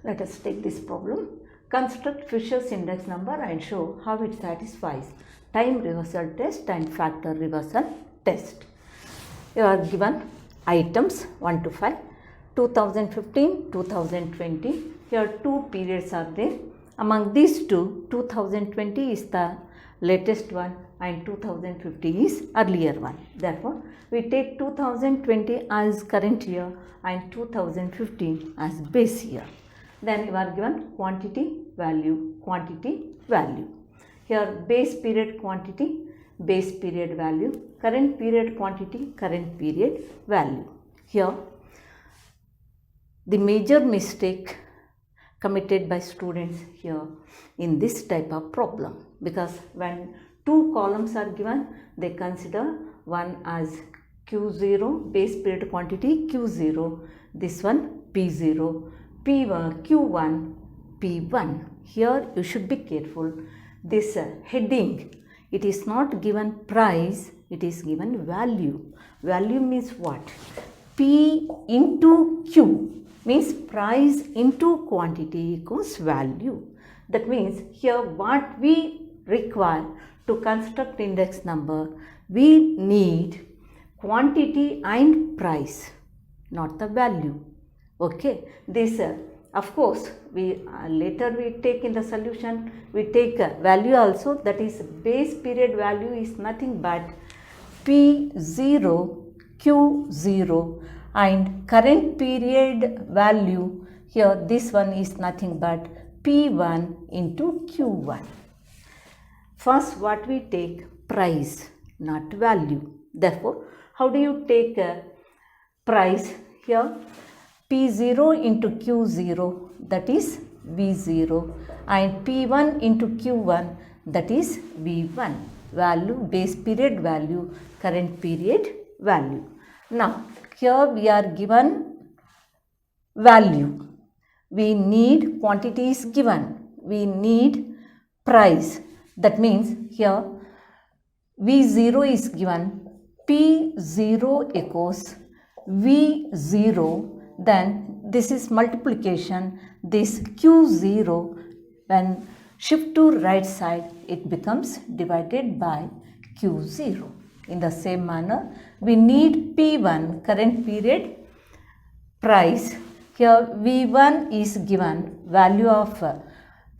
Let us take this problem. Construct Fisher's index number and show how it satisfies time reversal test and factor reversal test. You are given items 1 to 5, 2015, 2020. Here two periods are there. Among these two, 2020 is the latest one and 2050 is earlier one. Therefore, we take 2020 as current year and 2015 as base year. Then you are given quantity, value, Here base period quantity, base period value, current period quantity, current period value. Here the major mistake committed by students here in this type of problem, because when two columns are given, they consider one as Q0, base period quantity Q0, this one P0, P1, Q1, P1. Here you should be careful. This heading, it is not given price, it is given value. Value means what? P into Q means price into quantity equals value. That means here what we require to construct index number, we need quantity and price, not the value. Okay, this of course we later we take in the solution, we take value also, that is base period value is nothing but P0 Q0, and current period value here, this one is nothing but P1 into Q1. First what we take? Price, not value. Therefore, how do you take price? Here P0 into Q0, that is V0, and P1 into Q1, that is V1. Value, base period value, current period value. Now here we are given value, we need quantity is given, we need price. That means here V0 is given, P0 equals V0, then this is multiplication, this Q0 when shift to right side, it becomes divided by Q0. In the same manner, we need P1, current period price. Here V1 is given, value of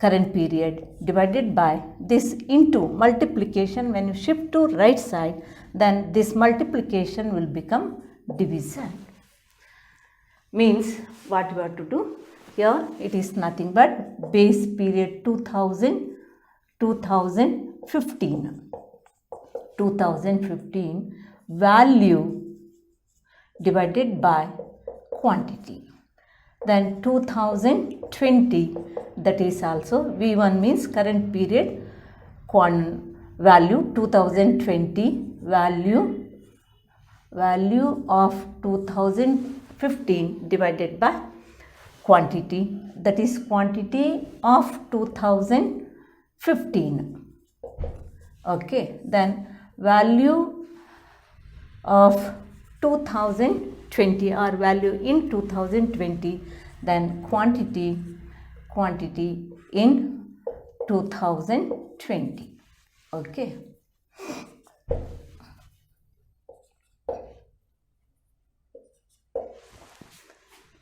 current period divided by this into multiplication. When you shift to right side, then this multiplication will become division. Means what we have to do? Here it is nothing but base period 2015. 2015 value divided by quantity. Then 2020, that is also V1 means current period value 2020, value of 2015 divided by quantity, that is quantity of 2015. Okay, then value of 2020 or value in 2020, then quantity in 2020. Okay.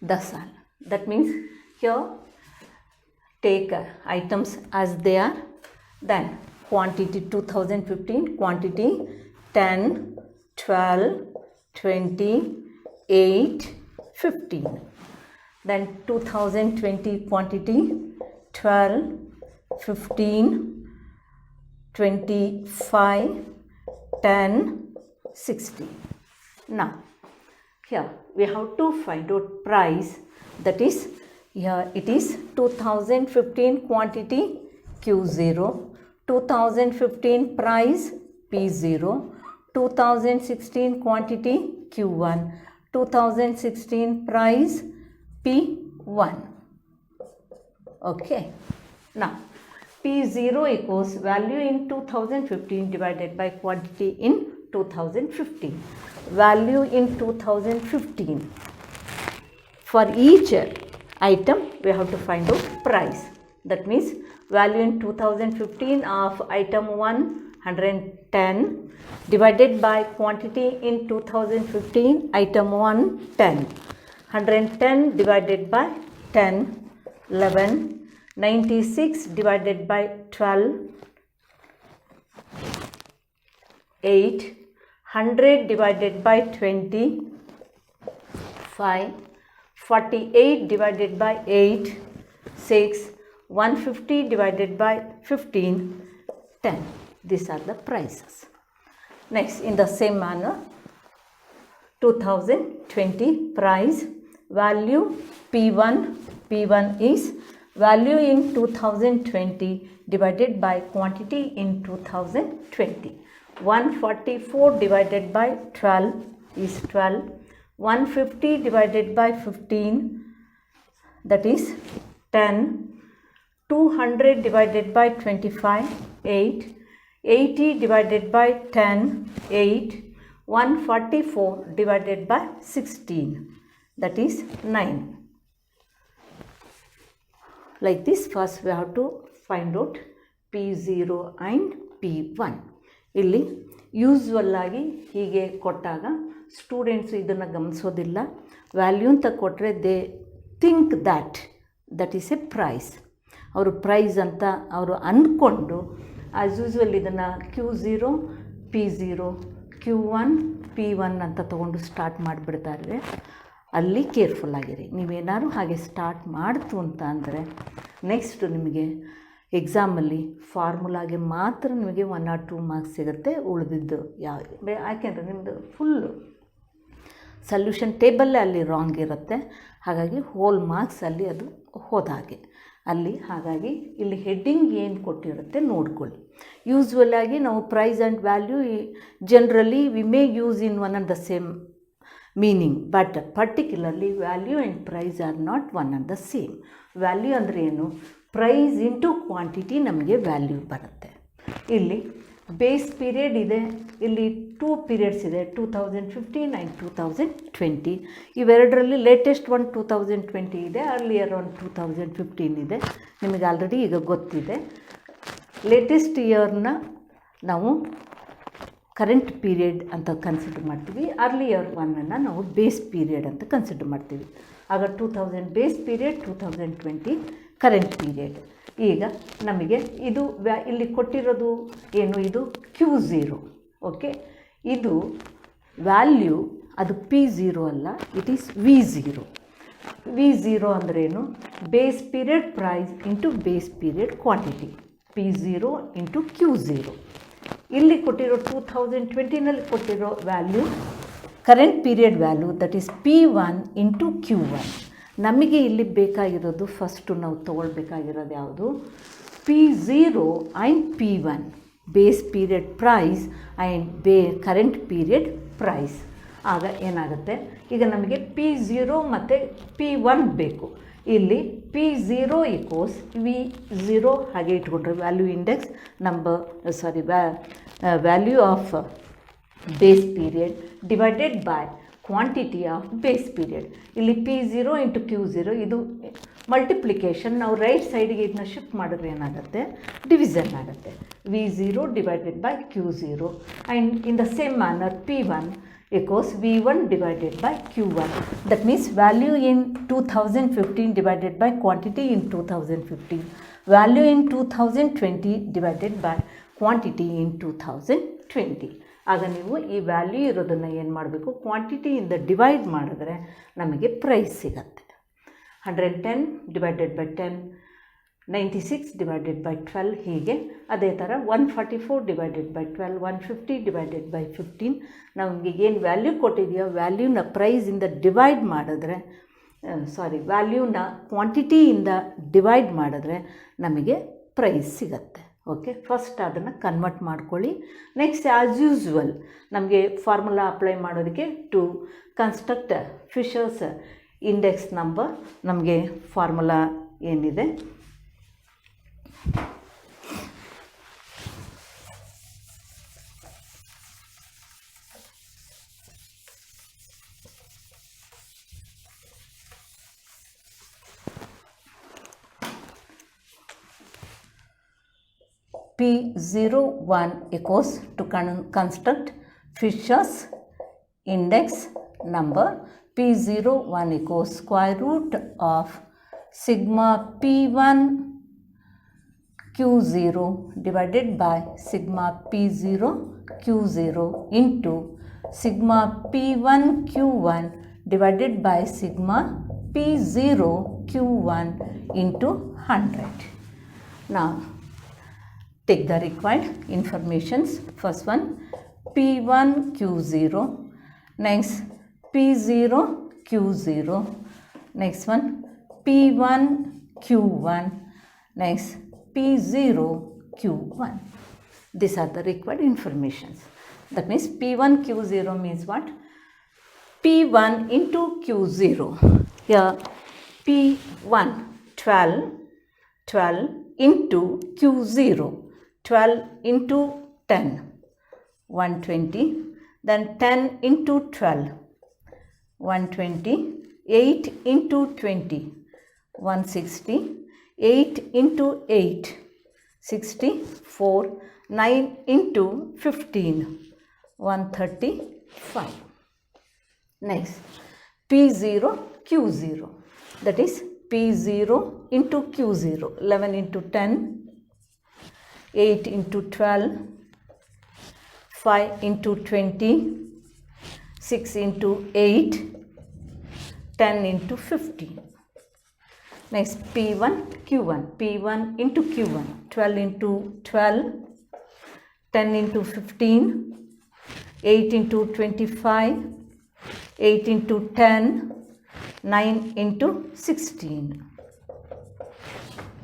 That's all. That means here take items as they are, then quantity 2015, quantity 10, 12, 20, 8, 15. Then 2020 quantity 12, 15, 25, 10, 16. Now here we have to find out price, that is here it is 2015 quantity Q0, 2015 price P0, 2016 quantity Q1, 2016 price P1. Okay. Now P0 equals value in 2015 divided by quantity in 2015. Value in 2015. For each item, we have to find out price. That means value in 2015 of item 1, 110, divided by quantity in 2015, item 1, 10. 110 divided by 10, 11. 96 divided by 12, 8. 100 divided by 20, 5. 48 divided by 8, 6. 150 divided by 15, 10. These are the prices. Next, in the same manner, 2020 price, value P1. P1 is value in 2020 divided by quantity in 2020. 144 divided by 12 is 12. 150 divided by 15, that is 10. 200 divided by 25, 8. 80 divided by 10, 8. 144 divided by 16, that is 9. Like this, first we have to find out P0 and P1. ಇಲ್ಲಿ usual ಆಗಿ ಹೀಗೆ ಕೊಟ್ಟಾಗ students ಇದನ್ನು ಗಮನಿಸೋದಿಲ್ಲ. Value ಅಂತ ಕೊಟ್ಟರೆ they think that is a price. ಅವರು price ಅಂತ ಅವರು ಅಂದ್ಕೊಂಡು ಆ್ಯಸ್ ಯೂಸ್ವಲ್ ಇದನ್ನು Q0, P0, Q1, P1 ಅಂತ ತೊಗೊಂಡು ಸ್ಟಾರ್ಟ್ ಮಾಡಿಬಿಡ್ತಾರೆ. ಅಲ್ಲಿ ಕೇರ್ಫುಲ್ಲಾಗಿರಿ. ನೀವೇನಾದ್ರು ಹಾಗೆ ಸ್ಟಾರ್ಟ್ ಮಾಡ್ತು ಅಂತ ಅಂದರೆ ನೆಕ್ಸ್ಟ್ ನಿಮಗೆ ಎಕ್ಸಾಮಲ್ಲಿ ಫಾರ್ಮುಲಾಗೆ ಮಾತ್ರ ನಿಮಗೆ 1 or 2 ಮಾರ್ಕ್ಸ್ ಸಿಗುತ್ತೆ. ಉಳಿದಿದ್ದು ಯಾಕೆಂದರೆ ನಿಮ್ಮದು ಫುಲ್ಲು ಸಲ್ಯೂಷನ್ ಟೇಬಲ್ಲೇ ಅಲ್ಲಿ ರಾಂಗ್ ಇರುತ್ತೆ. ಹಾಗಾಗಿ ಹೋಲ್ ಮಾರ್ಕ್ಸ್ ಅಲ್ಲಿ ಅದು ಹೋದಾಗೆ ಅಲ್ಲಿ. ಹಾಗಾಗಿ ಇಲ್ಲಿ ಹೆಡ್ಡಿಂಗ್ ಏನು ಕೊಟ್ಟಿರುತ್ತೆ ನೋಡ್ಕೊಳ್ಳಿ. ಯೂಸ್ವಲ್ ಆಗಿ ನಾವು price and value generally we may use in one and the same meaning, but particularly value and price are not one and the same. Value ಅಂದರೆ ಏನು? ಪ್ರೈಸ್ ಇಂಟು ಕ್ವಾಂಟಿಟಿ ನಮಗೆ ವ್ಯಾಲ್ಯೂ ಬರುತ್ತೆ. ಇಲ್ಲಿ base period ಇದೆ, ಇಲ್ಲಿ 2 periods ಇದೆ, 2015 and 2020. ಇವೆರಡರಲ್ಲಿ latest one 2020 ಇದೆ, earlier one 2015 ಇದೆ. ನಿಮಗೆ ಆಲ್ರೆಡಿ ಈಗ ಗೊತ್ತಿದೆ. ಲೇಟೆಸ್ಟ್ ಇಯರ್ನ ನಾವು ಕರೆಂಟ್ ಪೀರಿಯಡ್ ಅಂತ ಕನ್ಸಿಡರ್ ಮಾಡ್ತೀವಿ. ಅರ್ಲಿಯರ್ ಒನ್ನನ್ನು ನಾವು ಬೇಸ್ ಪೀರಿಯಡ್ ಅಂತ ಕನ್ಸಿಡರ್ ಮಾಡ್ತೀವಿ. ಆಗ 2000 ಬೇಸ್ ಪೀರಿಯಡ್, 2020 ಕರೆಂಟ್ ಪೀರಿಯಡ್. ಈಗ ನಮಗೆ ಇದು ಇಲ್ಲಿ ಕೊಟ್ಟಿರೋದು ಏನು? ಇದು Q0. ಓಕೆ, ಇದು ವ್ಯಾಲ್ಯೂ ಅದು P0 ಅಲ್ಲ, ಇಟ್ ಈಸ್ V0. V0 ಅಂದ್ರೇನು? Base period price into base period quantity. P0 into Q0. ಇಲ್ಲಿ ಕೊಟ್ಟಿರೋ 2020ನಲ್ಲಿ ಕೊಟ್ಟಿರೋ value current period value, that is P1 into Q1. ನಮಗೆ ಇಲ್ಲಿ ಬೇಕಾಗಿರೋದು ಫಸ್ಟು ನಾವು ತೊಗೊಳ್ಬೇಕಾಗಿರೋದು ಯಾವುದು? P0 and P1, base period price and current period price. ಆಗ ಏನಾಗುತ್ತೆ? ಈಗ ನಮಗೆ P0 ಮತ್ತು P1 ಬೇಕು. ಇಲ್ಲಿ P0 ಈಕ್ವಲ್ಸ್ V0 ಹಾಗೆ ಇಟ್ಕೊಂಡ್ರೆ value index number value of base period divided by quantity of base period. ಇಲ್ಲಿ P0 ಇಂಟು Q0 ಇದು ಮಲ್ಟಿಪ್ಲಿಕೇಶನ್. ನಾವು ರೈಟ್ ಸೈಡಿಗೆ ಇದನ್ನ ಶಿಫ್ಟ್ ಮಾಡಿದ್ರೆ ಏನಾಗುತ್ತೆ? ಡಿವಿಷನ್ ಆಗುತ್ತೆ. V0 divided by Q0 and in the same manner P1 equals V1 divided by Q1. That means value in 2015 divided by quantity in 2015. Value in 2020 divided by quantity in 2020. ಆಗ ನೀವು ಈ value ಇರೋದನ್ನು ಏನು ಮಾಡಬೇಕು? ಕ್ವಾಂಟಿಟಿಯಿಂದ divide ಮಾಡಿದ್ರೆ ನಮಗೆ price ಸಿಗತ್ತೆ. 110 divided by 10, 96 divided by 12, ಹೀಗೆ. ಅದೇ ಥರ 144 ಡಿವೈಡೆಡ್ ಬೈ 12, 150 ಡಿವೈಡೆಡ್ ಬೈ 15. ನಮಗೆ ಏನು ವ್ಯಾಲ್ಯೂ ಕೊಟ್ಟಿದೆಯೋ ವ್ಯಾಲ್ಯೂನ ಪ್ರೈಸಿಂದ ಡಿವೈಡ್ ಮಾಡಿದ್ರೆ ವ್ಯಾಲ್ಯೂನ ಕ್ವಾಂಟಿಟಿಯಿಂದ ಡಿವೈಡ್ ಮಾಡಿದ್ರೆ ನಮಗೆ ಪ್ರೈಸ್ ಸಿಗತ್ತೆ. ಓಕೆ, ಫಸ್ಟ್ ಅದನ್ನು ಕನ್ವರ್ಟ್ ಮಾಡ್ಕೊಳ್ಳಿ. ನೆಕ್ಸ್ಟ್ ಆ್ಯಸ್ ಯೂಸ್ವಲ್ ನಮಗೆ ಫಾರ್ಮುಲಾ ಅಪ್ಲೈ ಮಾಡೋದಕ್ಕೆ to construct Fisher's index number ನಮಗೆ ಫಾರ್ಮುಲಾ ಏನಿದೆ? P01 equals to construct Fisher's index number. P01 equals square root of sigma P1 Q0 divided by sigma P0 Q0 into sigma P1 Q1 divided by sigma P0 Q1 into 100. Now, take the required informations. First one, P1 Q0, next P0 Q0, next one P1 Q1, next P0 Q1. These are the required informations. That means P1 Q0 means what? P1 into Q0. Here P1 12 into Q0, 12 into 10, 120, then 10 into 12, 120, 8 into 20, 160, 8 into 8, 64, 9 into 15, 135. Next, P0 Q0, that is P0 into Q0, 11 into 10, 8 into 12, 5 into 20, 6 into 8, 10 into 15. Next, P1 Q1, P1 into Q1, 12 into 12, 10 into 15, 8 into 25, 8 into 10, 9 into 16.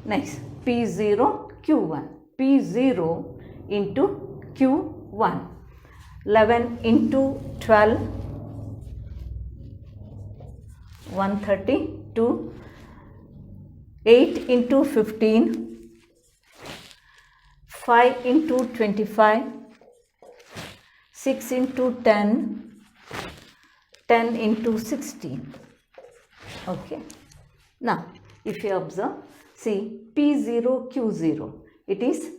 Next, P0 Q1, P0 into Q1, 11 into 12, 132, 8 into 15, 5 into 25, 6 into 10, 10 into 16. Okay. Now, if you observe, see P0 Q0, it is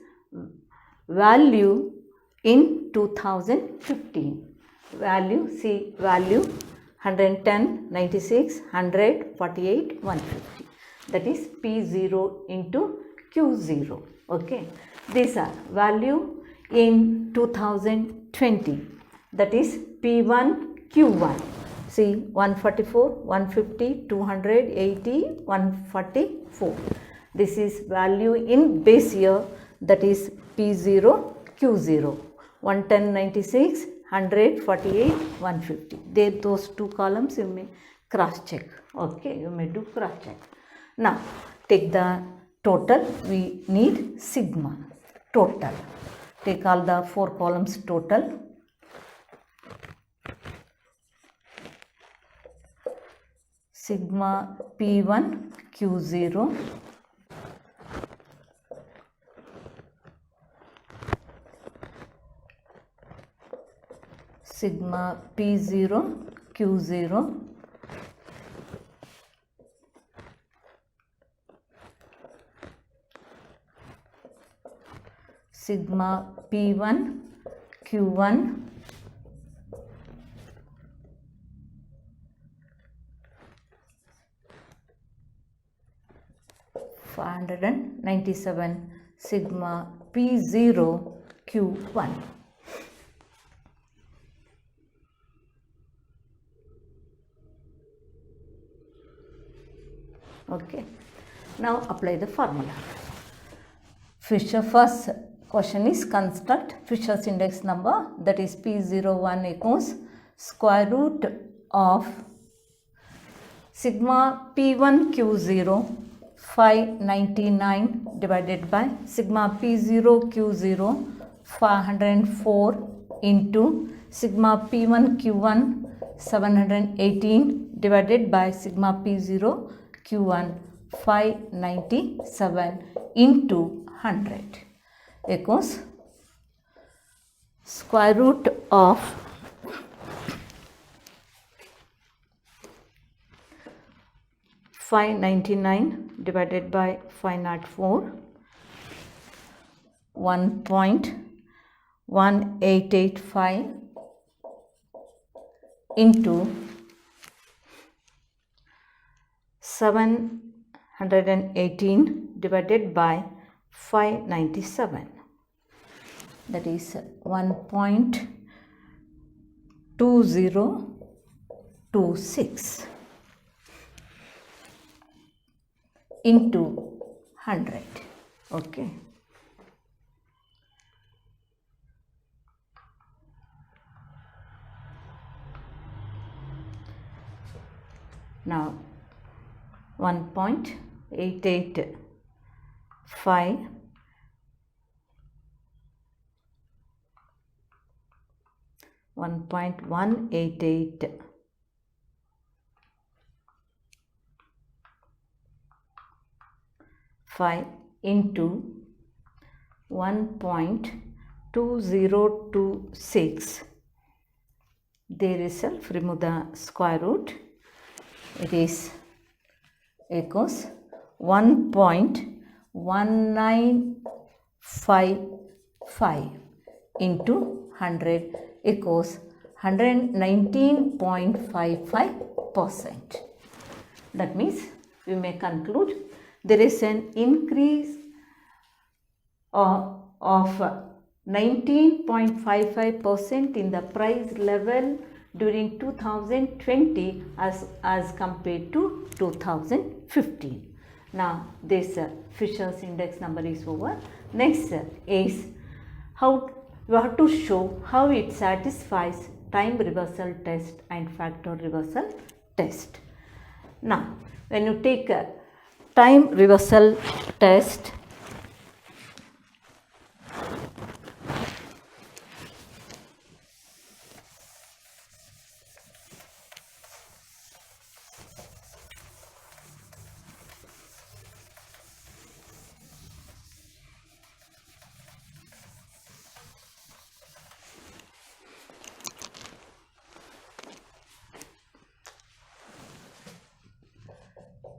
value in 2015. Value, see value 110, 96, 100, 48, 150. That is P0 into Q0. Okay. These are value in 2020. That is P1 Q1. See 144, 150, 280, 144. This is value in base year, that is P0 Q0. 110, 96, 100, 48, 150. Those two columns you may cross check. Okay, you may do cross check. Now, take the total. We need sigma total. Take all the 4 columns total. Sigma P1 Q0, sigma P0 Q0, sigma P1 Q1, $597 sigma P0 Q1. Okay. Now apply the formula. Fisher, first question is construct Fisher's index number, that is P01 equals square root of sigma P1 Q0 599 divided by sigma P0 Q0 504 into sigma P1 Q1 718 divided by sigma P0 Q1 597 into 100 equals square root of 599 divided by 504 1.1885 into 718 divided by 597, that is 1.2026 into 100. Okay. Now 1.885 1.188 into 1.2026. There itself remove the square root. It is equals 1.1955 into 100 equals 119.55%. That means we may conclude there is an increase of 19.55% in the price level during 2020 as compared to 2015. Now this Fisher's index number is over. Next is how you have to show how it satisfies time reversal test and factor reversal test. Now when you take a time reversal test,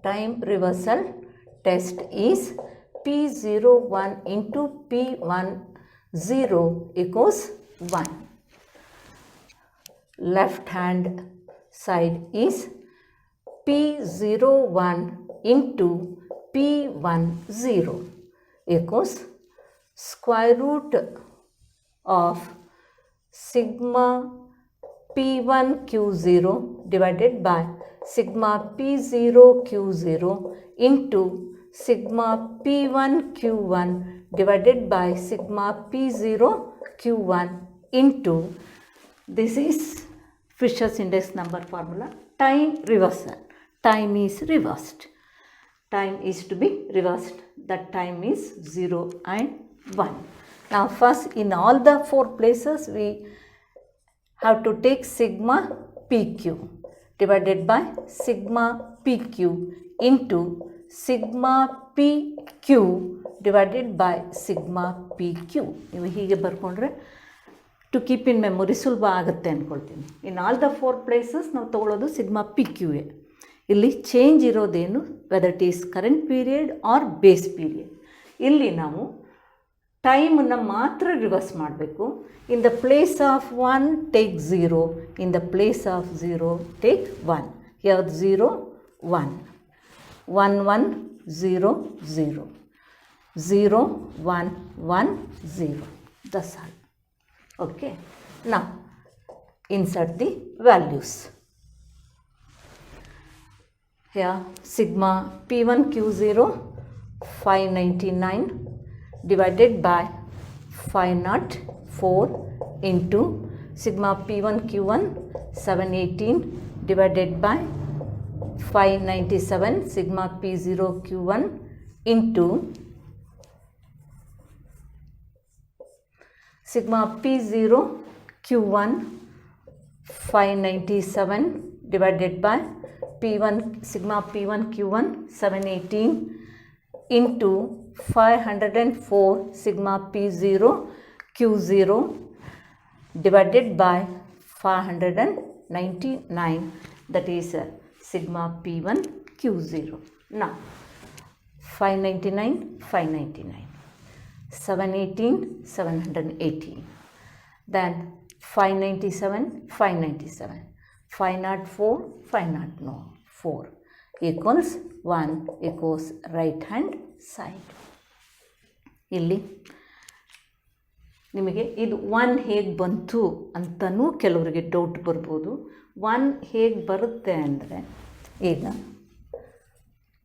time reversal test is P01 into P10 equals 1. Left hand side is P01 into P10 equals square root of sigma P1Q0 divided by sigma P0Q0 into sigma P1Q1 divided by sigma P0Q1 into, this is Fisher's index number formula, time reversal. Time is reversed. Time is to be reversed. That time is 0 and 1. Now first in all the 4 places we have to take sigma PQ divided by sigma PQ into sigma PQ divided by sigma PQ. ನೀವು ಹೀಗೆ ಬರ್ಕೊಂಡ್ರೆ to keep in memory ಸುಲಭ ಆಗುತ್ತೆ ಅಂದ್ಕೊಳ್ತೀನಿ. In all the 4 places ನಾವು ತೊಗೊಳ್ಳೋದು sigma P Q A. ಇಲ್ಲಿ change ಇರೋದೇನು, whether it is current period or base period. ಇಲ್ಲಿ ನಾವು ಟೈಮನ್ನು ಮಾತ್ರ ರಿವರ್ಸ್ ಮಾಡಬೇಕು. In the place of 1 take 0, in the place of 0 take 1. Here 0 1 1 1 0 0 0 1 1 0. That's all. Okay. Now insert the values. Here sigma P1Q0 599 divided by 504 into sigma P1Q1 718 divided by 597 sigma P0Q1 into sigma P0Q1 597 divided by P1 sigma P1Q1 718 into 504 sigma P0Q0 divided by 599, that is sigma P1Q0. Now 599 599 718, 718. Then 597, 597. 504, 504 equals 1 equals right hand side. ಇಲ್ಲಿ ನಿಮಗೆ ಇದು 1 ಹೇಗೆ ಬಂತು ಅಂತಲೂ ಕೆಲವರಿಗೆ doubt ಬರ್ಬೋದು. 1 ಹೇಗೆ ಬರುತ್ತೆ ಅಂದರೆ, ಈಗ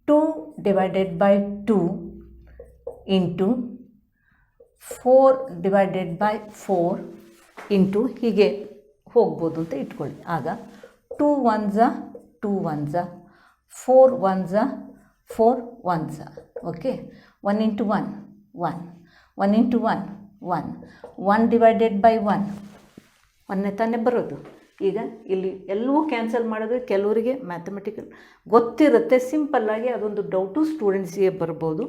2 divided by 2 into 4 divided by 4 into ಹೀಗೆ ಹೋಗ್ಬೋದು ಅಂತ ಇಟ್ಕೊಳ್ಳಿ. ಆಗ 2 1s 2 1s, 4 1s 4 1s. Okay, 1 into 1 1, 1 into 1 1, 1 divided by 1 1 ತಾನೇ ಬರೋದು. ಈಗ ಇಲ್ಲಿ ಎಲ್ಲವೂ ಕ್ಯಾನ್ಸಲ್ ಮಾಡಿದ್ರೆ ಕೆಲವರಿಗೆ ಮ್ಯಾಥಮೆಟಿಕಲ್ ಗೊತ್ತಿರುತ್ತೆ, ಸಿಂಪಲ್ಲಾಗಿ ಅದೊಂದು ಡೌಟು ಸ್ಟೂಡೆಂಟ್ಸಿಗೆ ಬರ್ಬೋದು.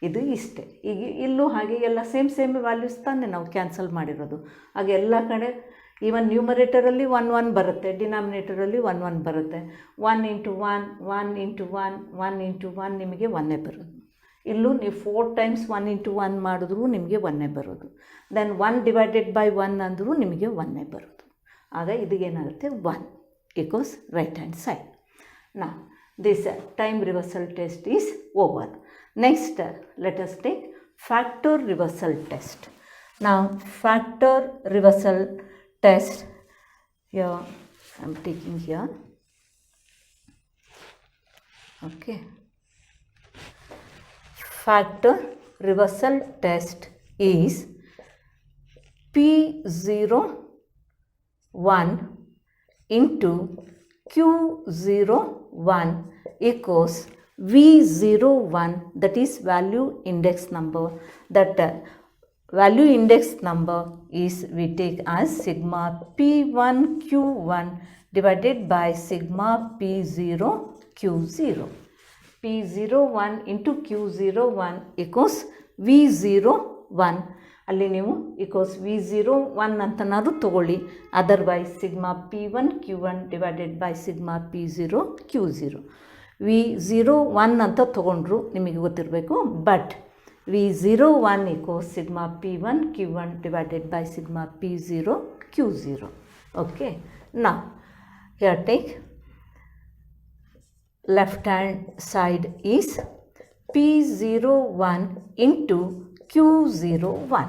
ಇದು ಇಷ್ಟೇ. ಈಗ ಇಲ್ಲೂ ಹಾಗೆ ಎಲ್ಲ ಸೇಮ್ ವ್ಯಾಲ್ಯೂಸ್ ತಾನೇ ನಾವು ಕ್ಯಾನ್ಸಲ್ ಮಾಡಿರೋದು. ಹಾಗೆ ಎಲ್ಲ ಕಡೆ ಈವನ್ ನ್ಯೂಮರೇಟರಲ್ಲಿ 1 1 ಬರುತ್ತೆ, ಡಿನಾಮಿನೇಟರಲ್ಲಿ 1 1 ಬರುತ್ತೆ. 1 ಇಂಟು 1 1 ಇಂಟು 1 1 ಇಂಟು 1 ನಿಮಗೆ 1 ಬರೋದು. ಇಲ್ಲೂ ನೀವು 4 ಟೈಮ್ಸ್ 1 ಇಂಟು 1 ಮಾಡಿದ್ರೂ ನಿಮಗೆ 1 ಬರೋದು. ದೆನ್ 1 ಡಿವೈಡೆಡ್ ಬೈ 1 ಅಂದರೂ ನಿಮಗೆ 1 ಬರೋದು. ಆಗ ಇದಕ್ಕೇನಾಗುತ್ತೆ, 1 equals right hand side. Now this time reversal test is over. Next let us take factor reversal test. Now factor reversal test, here I am taking here. Okay, factor reversal test is P01 into Q01 equals V01, that is value index number. That value index number is we take as sigma P1 Q1 divided by sigma P0 Q0. P01 into Q01 equals V01. ಅಲ್ಲಿ ನೀವು equals V01 ಅಂತನಾದ್ರು ತೊಗೊಳ್ಳಿ, otherwise sigma P1 Q1 divided by sigma P0 Q0. V01 ಅಂತ ತೊಗೊಂಡ್ರು ನಿಮಗೆ ಗೊತ್ತಿರಬೇಕು, but V01 equals sigma P1 Q1 divided by sigma P0 Q0. Okay, now here take left hand side is P01 into Q01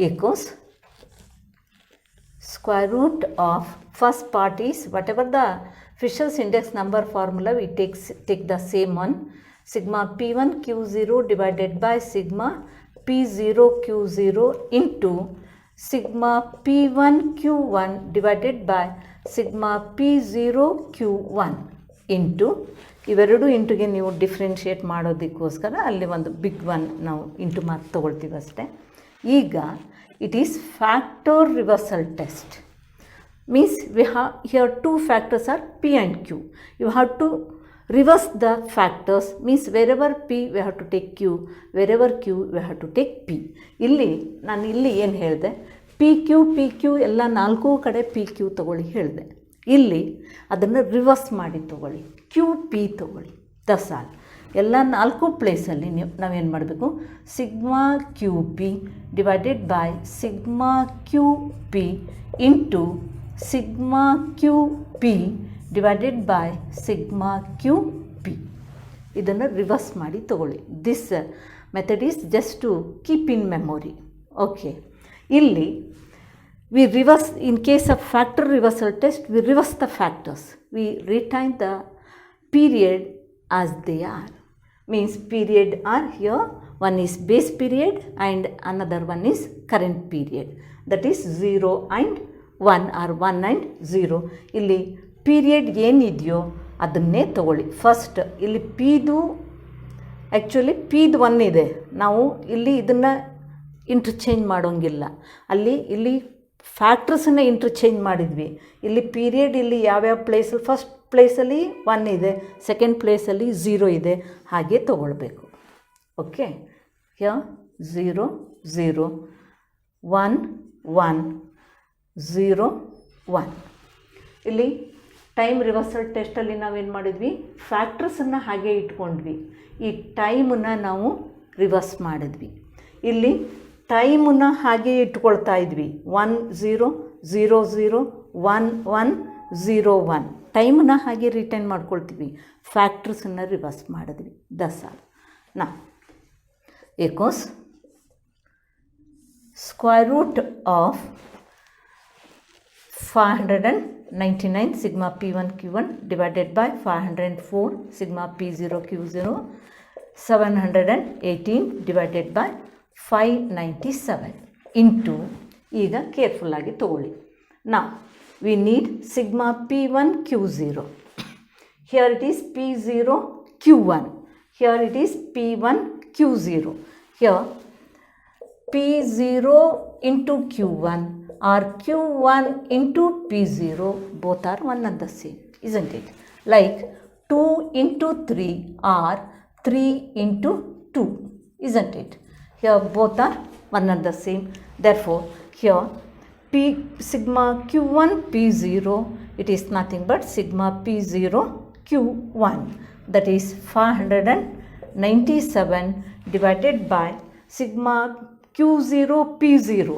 equals square root of first part is whatever the Fisher's index number formula, we take the same one, sigma P1 Q0 divided by sigma P0 Q0 into sigma P1 Q1 divided by sigma P0 Q1 into ಇವೆರಡು ಇಂಟುಗೆ ನೀವು differentiate ಮಾಡೋದಕ್ಕೋಸ್ಕರ ಅಲ್ಲಿ ಒಂದು big one ನಾವು into mark ತೊಗೊಳ್ತೀವಿ ಅಷ್ಟೇ. ಈಗ it is factor reversal test. Means we have here 2 factors are P and Q. You have to reverse the factors, means wherever P we have to take Q, wherever Q we have to take P. ಇಲ್ಲಿ ನಾನು ಇಲ್ಲಿ ಏನು ಹೇಳಿದೆ, P Q ಎಲ್ಲ 4 ಕಡೆ P Q ತೊಗೊಳ್ಳಿ ಹೇಳಿದೆ. ಇಲ್ಲಿ ಅದನ್ನು ರಿವರ್ಸ್ ಮಾಡಿ ತೊಗೊಳ್ಳಿ, ಕ್ಯೂ ಪಿ ತೊಗೊಳ್ಳಿ. That's all. ಎಲ್ಲ 4 ಪ್ಲೇಸಲ್ಲಿ ನಾವೇನು ಮಾಡಬೇಕು, sigma Q P divided by sigma Q P into sigma Q P divided by sigma Q P. ಇದನ್ನು ರಿವರ್ಸ್ ಮಾಡಿ ತೊಗೊಳ್ಳಿ. This method is just to keep in memory. Okay, ಇಲ್ಲಿ we reverse, in case of factor reversal test, we reverse the factors. We retain the period as they are. Means period are here, one is base period and another one is current period. That is 0 and 1 or 1 and 0. ಇಲ್ಲಿ period ಏನಿದೆಯೋ ಅದನ್ನೇ ತಗೊಳ್ಳಿ. First ಇಲ್ಲಿ ಪಿದು actually ಪಿದು 1 ಇದೆ, ನಾವು ಇಲ್ಲಿ ಇದನ್ನು interchange ಮಾಡೋಂಗಿಲ್ಲ. ಇಲ್ಲಿ ಫ್ಯಾಕ್ಟರ್ಸನ್ನು ಇಂಟರ್ಚೇಂಜ್ ಮಾಡಿದ್ವಿ. ಇಲ್ಲಿ ಪೀರಿಯಡ್ ಇಲ್ಲಿ ಯಾವ್ಯಾವ ಪ್ಲೇಸಲ್ಲಿ, ಫಸ್ಟ್ ಪ್ಲೇಸಲ್ಲಿ 1 ಇದೆ, ಸೆಕೆಂಡ್ ಪ್ಲೇಸಲ್ಲಿ 0 ಇದೆ, ಹಾಗೆ ತೊಗೊಳ್ಬೇಕು. Okay, here 0 0 1 1 0 1. ಇಲ್ಲಿ ಟೈಮ್ ರಿವರ್ಸಲ್ ಟೆಸ್ಟಲ್ಲಿ ನಾವೇನು ಮಾಡಿದ್ವಿ, ಫ್ಯಾಕ್ಟರ್ಸನ್ನು ಹಾಗೆ ಇಟ್ಕೊಂಡ್ವಿ, ಈ ಟೈಮನ್ನು ನಾವು ರಿವರ್ಸ್ ಮಾಡಿದ್ವಿ. ಇಲ್ಲಿ ಟೈಮನ್ನು ಹಾಗೆ ಇಟ್ಕೊಳ್ತಾ ಇದ್ವಿ 1 0 0 0 1 1 0 1 ಟೈಮನ್ನು ಹಾಗೆ ರಿಟೈನ್ ಮಾಡ್ಕೊಳ್ತೀವಿ, ಫ್ಯಾಕ್ಟರ್ಸನ್ನು ರಿವರ್ಸ್ ಮಾಡಿದ್ವಿ. ದಸ್ ಆಲ್. ನಾ equals square root of 599 sigma p1 q1 divided by 504 sigma p0 q0 718 divided by 597 into, ಈಗ ಕೇರ್ಫುಲ್ ಆಗಿ ತಗೊಳ್ಳಿ. Now we need sigma p1 q0. Here it is p0 q1. Here it is p1 q0. Here p0 into q1 or q1 into p0 both are one and the same, isn't it? Like 2 into 3 or 3 into 2, isn't it? Here both are one and the same. Therefore here p sigma q1 p0, it is nothing but sigma p0 q1, that is 597 divided by sigma q0 p0,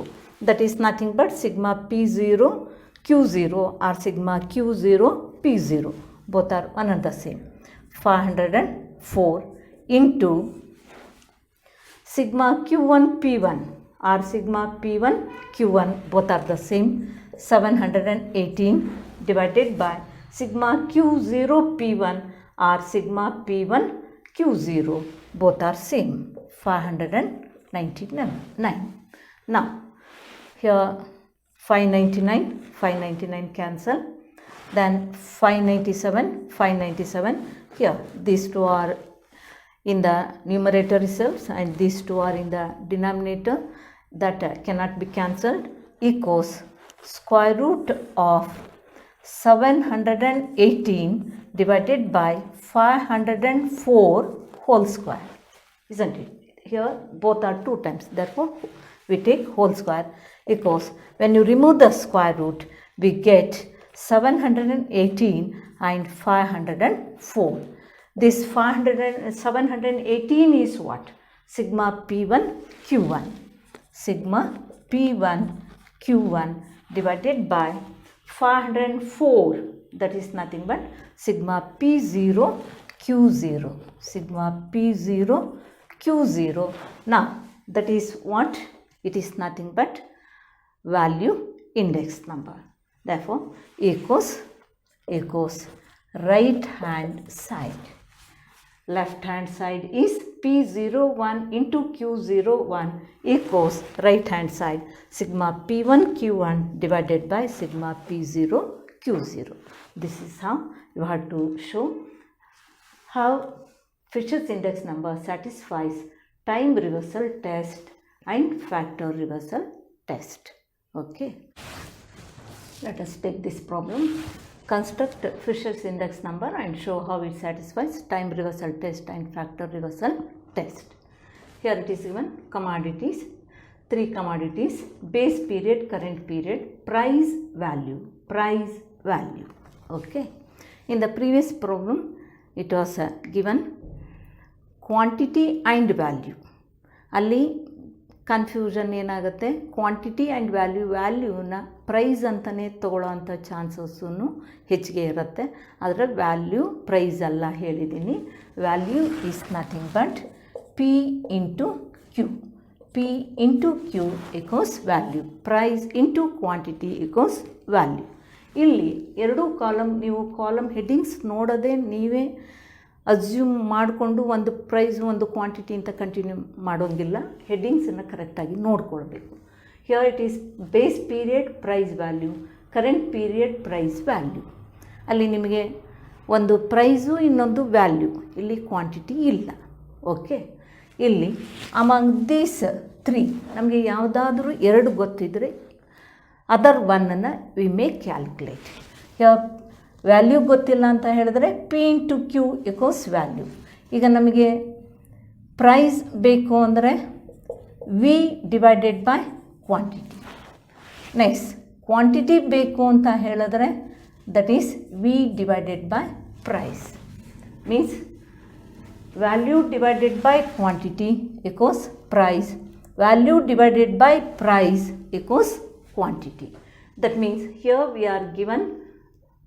that is nothing but sigma p0 q0 or sigma q0 p0, both are one and the same. 504 into sigma q1 p1 or sigma p1 q1, both are the same, 718 divided by sigma q0 p1 or sigma p1 q0, both are same, 599. Now here 599 cancel, then 597 here, these two are in the numerator itself and these two are in the denominator, that cannot be cancelled, equals square root of 718 divided by 504 whole square, isn't it? Here both are 2 times, therefore we take whole square, equals, when you remove the square root we get 718 and 504. This 718 is what? Sigma p1 q1. Sigma p1 q1 divided by 504, that is nothing but sigma p0 q0. Sigma p0 q0. Now that is what? It is nothing but value index number. Therefore equals right hand side. Left hand side is p01 into q01 equals right hand side sigma p1 q1 divided by sigma p0 q0. This is how you have to show how Fisher's index number satisfies time reversal test and factor reversal test. Okay, let us take this problem. Construct Fisher's index number and show how it satisfies time reversal test and factor reversal test. Here it is given commodities, 3 commodities, base period, current period, price value. Okay, in the previous problem it was given quantity and value. ಅಲ್ಲಿ confusion ಏನಾಗುತ್ತೆ, quantity and ವ್ಯಾಲ್ಯೂನ price ಅಂತಲೇ ತೊಗೊಳ್ಳೋ ಅಂಥ chances ಹೆಚ್ಚಿಗೆ ಇರುತ್ತೆ. ಆದರೆ value price ಅಲ್ಲ ಹೇಳಿದ್ದೀನಿ. Value is nothing but P into Q. P into Q equals value. Price into quantity equals value. ಇಲ್ಲಿ 2 ಕಾಲಮ್, ನೀವು ಕಾಲಮ್ ಹೆಡ್ಡಿಂಗ್ಸ್ ನೋಡೋದೇ ನೀವೇ ಅಸ್ಯೂಮ್ ಮಾಡಿಕೊಂಡು ಒಂದು ಪ್ರೈಸ್ ಒಂದು ಕ್ವಾಂಟಿಟಿ ಅಂತ ಕಂಟಿನ್ಯೂ ಮಾಡೋಂಗಿಲ್ಲ. ಹೆಡ್ಡಿಂಗ್ಸನ್ನು ಕರೆಕ್ಟಾಗಿ ನೋಡ್ಕೊಳ್ಬೇಕು. Here it is base period price value, current period price value. ಅಲ್ಲಿ ನಿಮಗೆ ಒಂದು ಪ್ರೈಸು ಇನ್ನೊಂದು ವ್ಯಾಲ್ಯೂ, ಇಲ್ಲಿ ಕ್ವಾಂಟಿಟಿ ಇಲ್ಲ. ಓಕೆ, ಇಲ್ಲಿ ಅಮಂಗ್ ದೀಸ್ 3 ನಮಗೆ ಯಾವುದಾದ್ರೂ 2 ಗೊತ್ತಿದ್ದರೆ ಅದರ್ ಒನ್ನನ್ನು ವಿ ಮೇ ಕ್ಯಾಲ್ಕುಲೇಟ್. ವ್ಯಾಲ್ಯೂ ಗೊತ್ತಿಲ್ಲ ಅಂತ ಹೇಳಿದ್ರೆ P into Q equals value. ಈಗ ನಮಗೆ ಪ್ರೈಸ್ ಬೇಕು ಅಂದರೆ V divided by quantity. Next quantity ಬೇಕು ಅಂತ ಹೇಳಿದ್ರೆ that is V divided by price. Means value divided by quantity equals price. value divided by price equals quantity. That means here we are given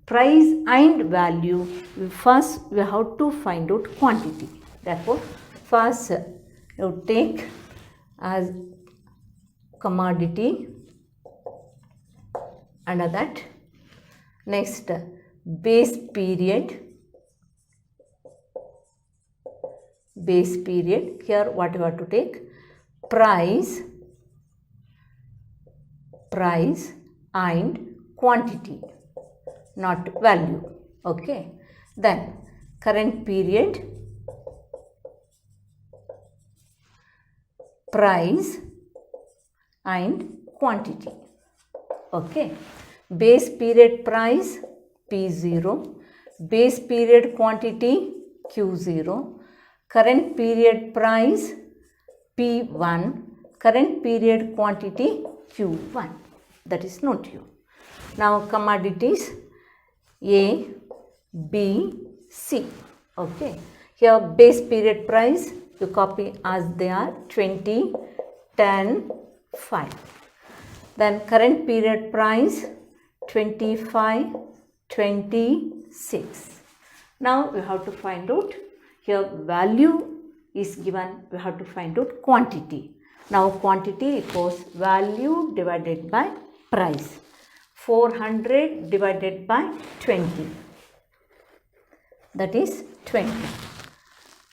price and value. First we have to find out quantity. Therefore, first you take as commodity, under that next base period, here what you have to take, price and quantity, not value. Okay, then current period, price and quantity. Okay, base period price P0, base period quantity Q0, current period price P1, current period quantity Q1. That is known to you. Now commodities A, B, C. Okay, here base period price you copy as they are 20, 10, 5. Then current period price 25, 26. Now we have to find out, here value is given, we have to find out quantity. Now quantity equals value divided by price. 400 divided by 20, that is 20.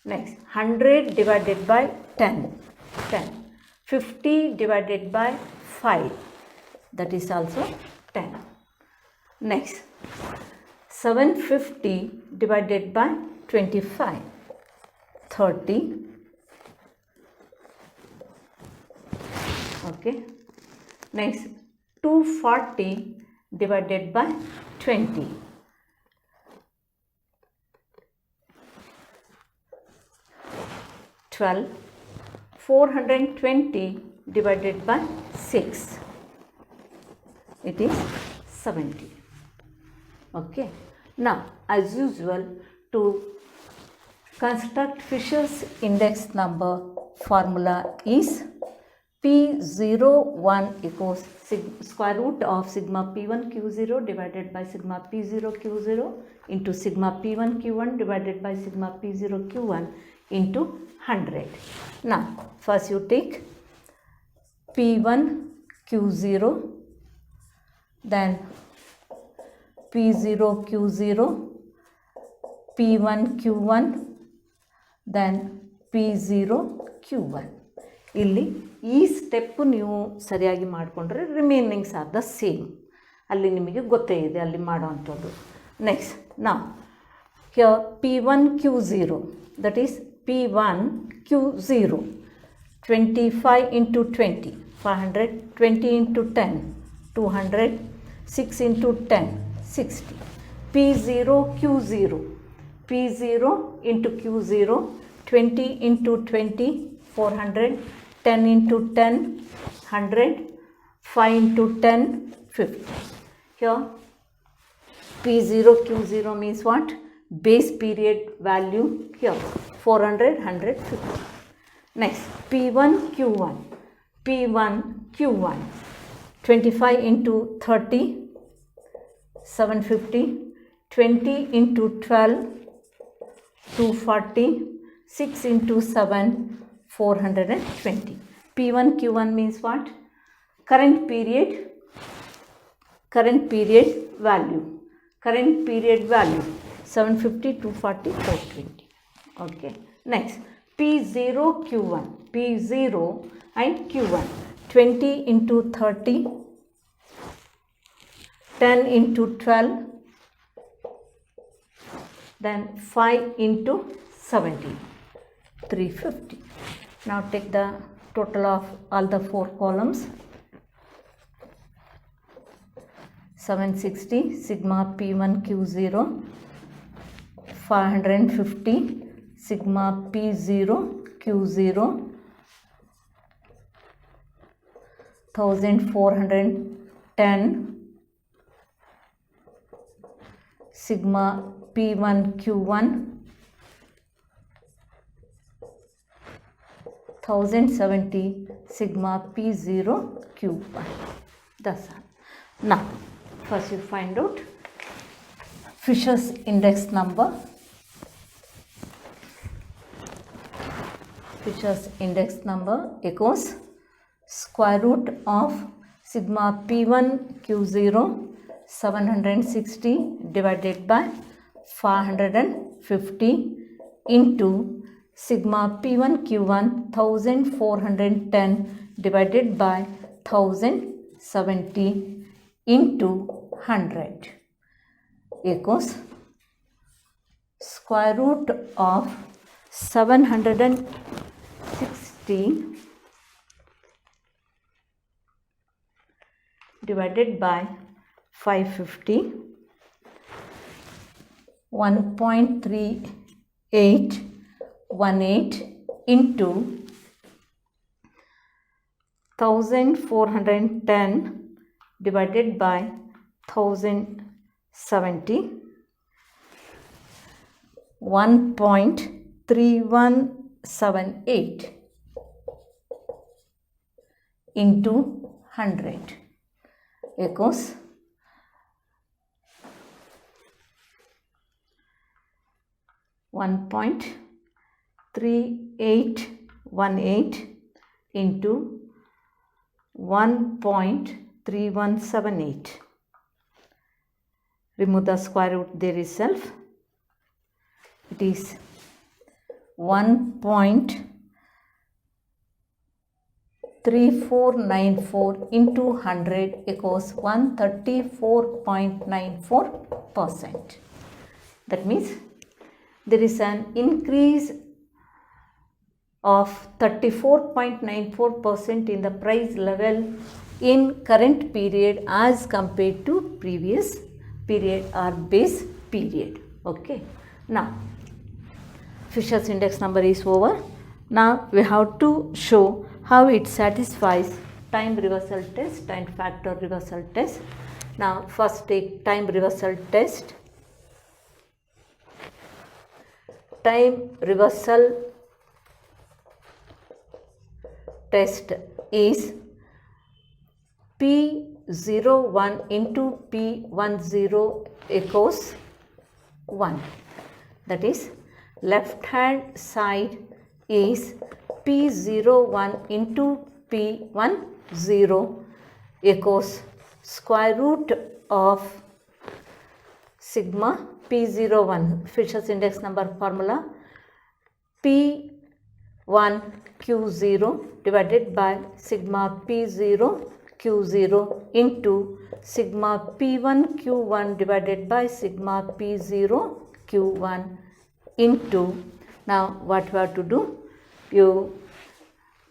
Next 100 divided by 10, 10. 50 divided by 5, that is also 10. Next 750 divided by 25, 30. Okay. Next 240 divided by 20, 12. 420 divided by 6, it is 70. Okay. Now as usual, to construct Fisher's index number formula is P01 equals square root of sigma P1 Q0 divided by sigma P0 Q0 into sigma P1 Q1 divided by sigma P0 Q1 into 100. Now first you take P1 Q0, then P0 Q0, P1 Q1, then P0 Q1. ಇಲ್ಲಿ ಈ step ನೀವು ಸರಿಯಾಗಿ ಮಾಡಿಕೊಂಡ್ರೆ ರಿಮೈನಿಂಗ್ಸ್ are the same. ಅಲ್ಲಿ ನಿಮಗೆ ಗೊತ್ತೇ ಇದೆ ಅಲ್ಲಿ ಮಾಡೋವಂಥದ್ದು. ನೆಕ್ಸ್ಟ್ ನಾವು here P1 Q0, that is P1 Q0, 25 into 20, 500, 20 into 10, 200, 6 into 10, 60. P0 Q0, P0 into Q0, 20 into 20, 400, 10 into 10, 100, 5 into 10, 50. Here P0 Q0 means what? Base period value here 400, 100, 50. Next P1 Q1, P1 Q1, 25 into 30, 750, 20 into 12, 240, 6 into 7, 420. P1 Q1 means what? Current period value. Current period value 750, 240, 420. Okay. Next P0 Q1, P0 and Q1, 20 into 30, 10 into 12, then 5 into 70, 350. Now take the total of all the 4 columns. 760 sigma P1 Q0, 550 sigma P0 Q0, 1410 sigma P1 Q1, 1070 sigma P0 Q1. That's all. Now, first you find out Fisher's index number. Fisher's index number equals square root of sigma P1 Q0 760 divided by 550 into sigma P1 Q1 1410 divided by 1070 into 100 equals square root of 760 divided by 550, 1.3818 into 1410 divided by 1070, 1.3178 into 100 equals 1.3818 into 1.3178. Remove the square root there itself. It is 1.3494 into 100 equals 134.94%. That means there is an increase of 34.94% in the price level in current period as compared to previous period or base period. Okay. Now, Fisher's index number is over. Now, we have to show how it satisfies time reversal test and factor reversal test. Now, first take time reversal test. Time reversal test is P01 into P10 equals 1. That is, left hand side is P01 into P10 equals square root of sigma P01, Fisher's index number formula, P1 Q0 divided by sigma P0 Q0 into sigma P1 Q1 divided by sigma P0 Q1 into, now what we have to do, you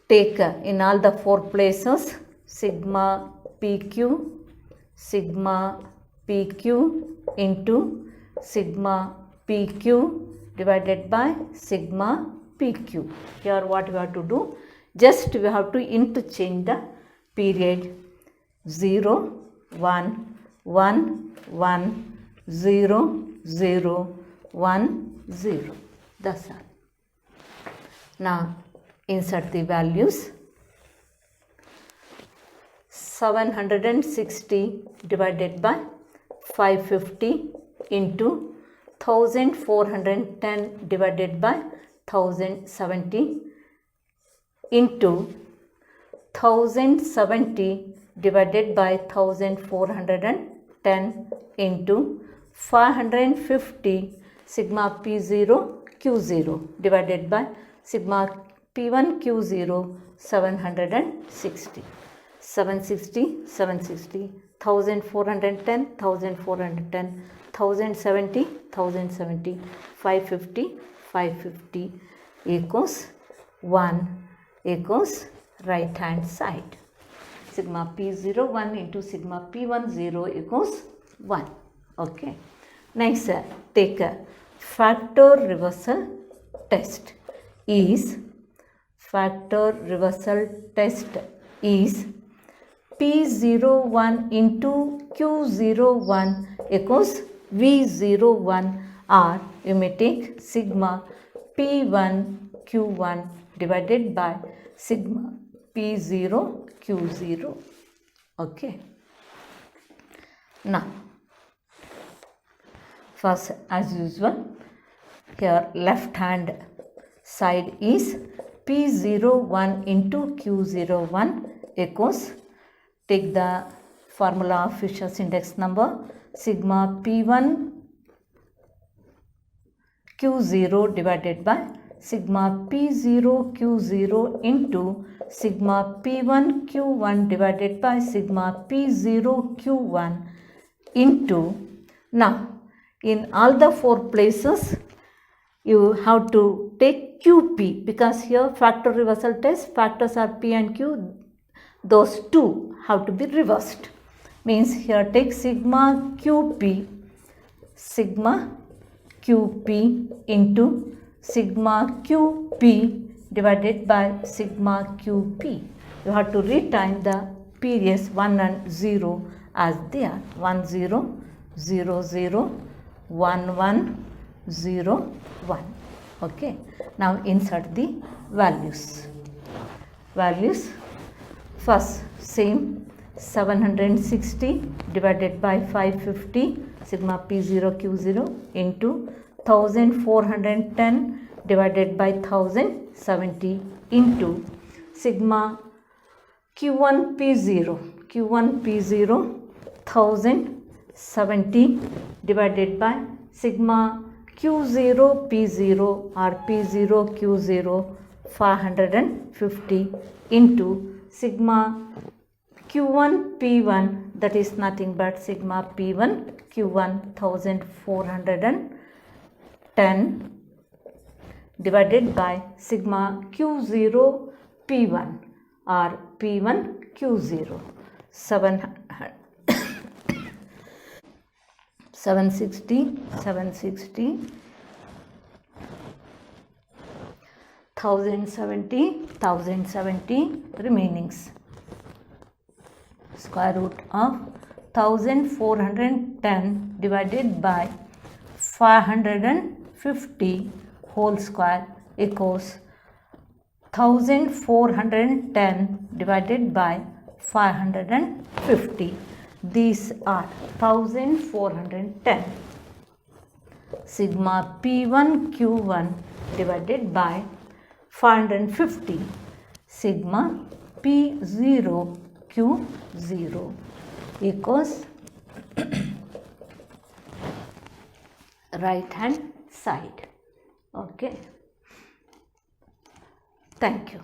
take in all the four places sigma PQ, sigma PQ into sigma PQ divided by sigma PQ. Here what we have to do, just we have to interchange the period 0, 1, 1, 1, 0, 0, 1, 0. That's all. Now insert the values. 760 divided by 550 into 1410 divided by 1070 into 1070 divided by 1410 into 550 sigma P0 Q0 divided by sigma P1 Q0 760. 760, 760, 1410, 1410, 1070, 1070, 550, 550 equals 1 equals right hand side. Sigma P01 into sigma P10 equals 1. Okay. Next, take a factor reversal test. Factor reversal test is P01 into Q01 equals V01, or you may take sigma P1 Q1 divided by sigma P0 Q0. Okay. Now, first as usual, here left hand side is P01 into Q01 equals, take the formula of Fisher's index number, sigma P1 Q0 divided by sigma P0 Q0 into sigma P1 Q1 divided by sigma P0 Q1 into, now in all the four places you have to take QP, because here factor reversal test, factors are P and Q, those two have to be reversed. Means here take sigma QP into sigma QP divided by sigma QP. You have to retain the periods 1 and 0 as they are, 1 0 0 0 1 1 0 1. Okay. Now insert the values. First same, 760 divided by 550 sigma P0 Q0 into 1410 divided by 1070 into sigma Q1 P0 1070 divided by sigma Q0 P0 or P0 Q0 550 into sigma Q1 P1, that is nothing but sigma P1 Q1 1410 divided by sigma Q0 P1 or P1 Q0 760 1070 remainings, square root of 1410 divided by 550 whole square equals 1410 divided by 550. These are 1410. Sigma P1 Q1 divided by 550 sigma P0 Q0 equals right hand side. Okay. Thank you.